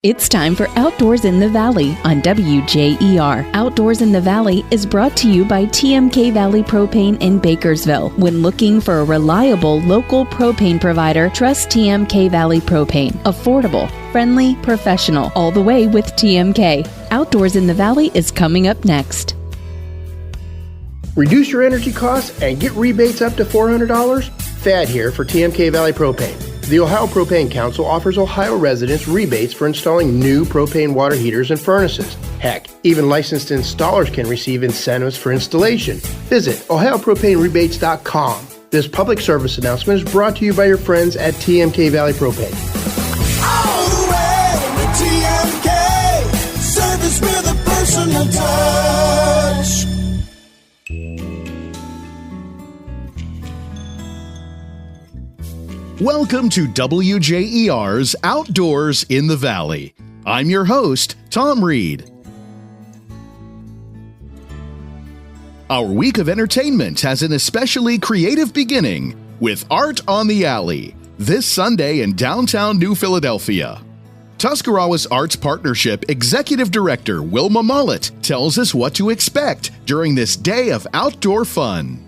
It's time for Outdoors in the Valley on WJER. Outdoors in the Valley is brought to you by TMK Valley Propane in Bakersville. When looking for a reliable local propane provider, trust TMK Valley Propane. Affordable, friendly, professional, all the way with TMK. Outdoors in the Valley is coming up next. Reduce your energy costs and get rebates up to $400? Thad here for TMK Valley Propane. The Ohio Propane Council offers Ohio residents rebates for installing new propane water heaters and furnaces. Heck, even licensed installers can receive incentives for installation. Visit OhioPropaneRebates.com. This public service announcement is brought to you by your friends at TMK Valley Propane. All the way with TMK, service with a personal touch. Welcome to WJER's Outdoors in the Valley. I'm your host, Tom Reed. Our week of entertainment has an especially creative beginning with Art on the Alley, this Sunday in downtown New Philadelphia. Tuscarawas Arts Partnership Executive Director Wilma Mollett tells us what to expect during this day of outdoor fun.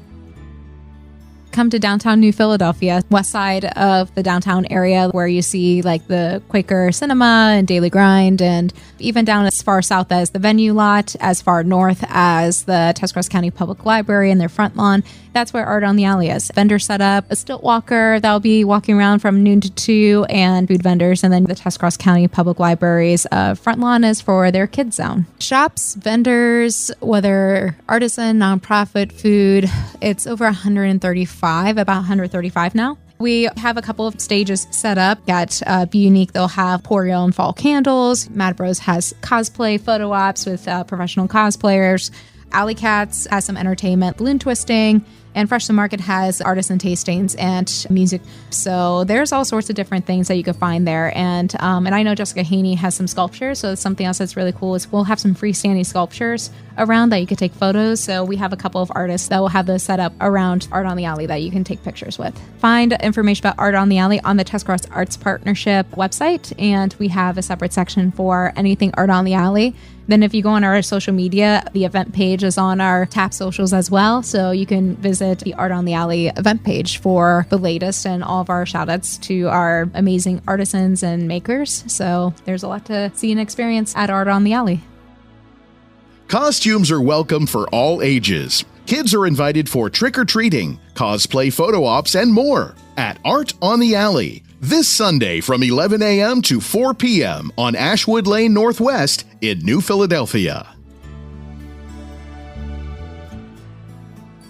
Come to downtown New Philadelphia, west side of the downtown area where you see like the Quaker Cinema and Daily Grind, and even down as far south as the Venue Lot, as far north as the Tuscarawas County Public Library and their front lawn. That's where Art on the Alley is. Vendor set up, a stilt walker that'll be walking around from noon to 2, and food vendors, and then the Tuscarawas County Public Library's front lawn is for their kids zone. Shops, vendors, whether artisan, nonprofit, food, it's over 135, about 135 now. We have a couple of stages set up. At Be Unique, they'll have Boreal and fall candles. Mad Bros has cosplay photo ops with professional cosplayers. Alley Cats has some entertainment, balloon twisting, and Fresh to Market has artisan tastings and music. So there's all sorts of different things that you can find there. And I know Jessica Haney has some sculptures. So it's something else that's really cool is we'll have some freestanding sculptures around that you could take photos. So we have a couple of artists that will have those set up around Art on the Alley that you can take pictures with. Find information about Art on the Alley on the Tuscarawas Arts Partnership website. And we have a separate section for anything Art on the Alley. Then if you go on our social media, the event page is on our TAP socials as well. So you can visit the Art on the Alley event page for the latest and all of our shout outs to our amazing artisans and makers. So there's a lot to see and experience at Art on the Alley. Costumes are welcome for all ages. Kids are invited for trick-or-treating, cosplay photo ops, and more at Art on the Alley. This Sunday from 11 a.m. to 4 p.m. on Ashwood Lane Northwest in New Philadelphia.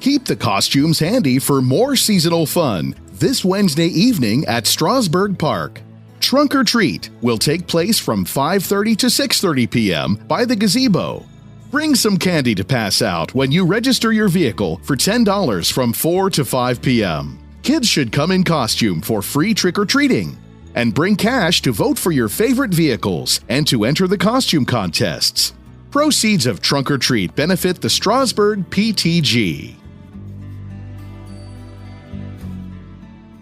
Keep the costumes handy for more seasonal fun this Wednesday evening at Strasburg Park. Trunk or Treat will take place from 5:30 to 6:30 p.m. by the gazebo. Bring some candy to pass out when you register your vehicle for $10 from 4 to 5 p.m. Kids should come in costume for free trick-or-treating. And bring cash to vote for your favorite vehicles and to enter the costume contests. Proceeds of Trunk or Treat benefit the Strasburg PTG.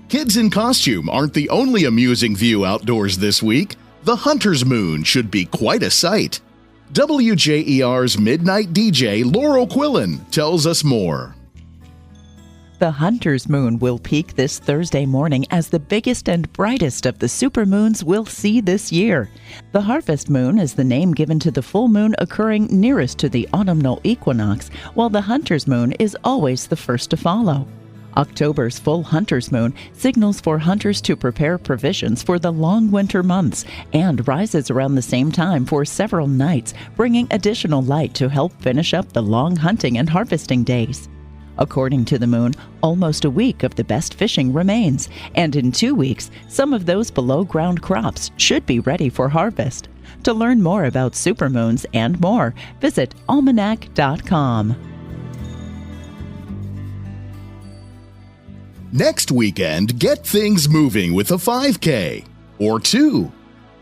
Kids in costume aren't the only amusing view outdoors this week. The Hunter's Moon should be quite a sight. WJER's Midnight DJ Laurel Quillen tells us more. The Hunter's Moon will peak this Thursday morning as the biggest and brightest of the supermoons we'll see this year. The Harvest Moon is the name given to the full moon occurring nearest to the autumnal equinox, while the Hunter's Moon is always the first to follow. October's full Hunter's Moon signals for hunters to prepare provisions for the long winter months and rises around the same time for several nights, bringing additional light to help finish up the long hunting and harvesting days. According to the moon, almost a week of the best fishing remains, and in 2 weeks, some of those below-ground crops should be ready for harvest. To learn more about supermoons and more, visit almanac.com. Next weekend, get things moving with a 5K or 2.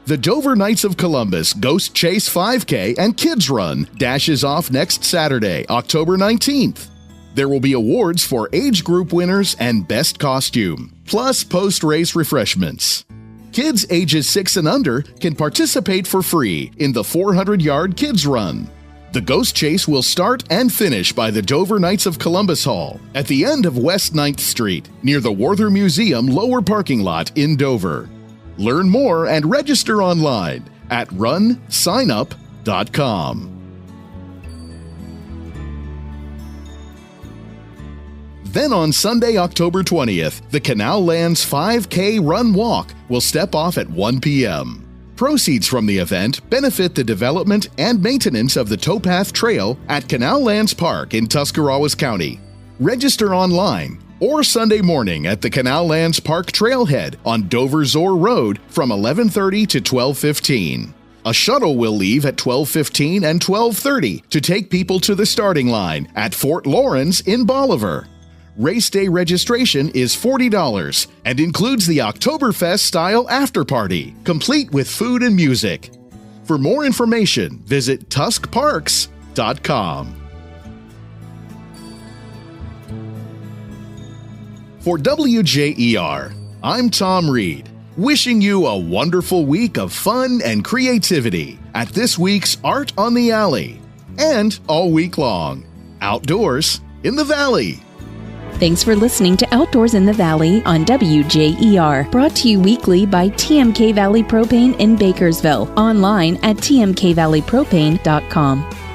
The Dover Knights of Columbus Ghost Chase 5K and Kids Run dashes off next Saturday, October 19th. There will be awards for age group winners and best costume, plus post-race refreshments. Kids ages 6 and under can participate for free in the 400-yard Kids Run. The Ghost Chase will start and finish by the Dover Knights of Columbus Hall at the end of West 9th Street, near the Werther Museum lower parking lot in Dover. Learn more and register online at runsignup.com. Then on Sunday, October 20th, the Canal Lands 5K Run Walk will step off at 1 p.m. Proceeds from the event benefit the development and maintenance of the Towpath Trail at Canal Lands Park in Tuscarawas County. Register online or Sunday morning at the Canal Lands Park Trailhead on Dover-Zoar Road from 11:30 to 12:15. A shuttle will leave at 12:15 and 12:30 to take people to the starting line at Fort Lawrence in Bolivar. Race day registration is $40 and includes the Oktoberfest-style after-party, complete with food and music. For more information, visit tuskparks.com. For WJER, I'm Tom Reed, wishing you a wonderful week of fun and creativity at this week's Art on the Alley, and all week long, outdoors in the Valley. Thanks for listening to Outdoors in the Valley on WJER, brought to you weekly by TMK Valley Propane in Bakersville, online at tmkvalleypropane.com.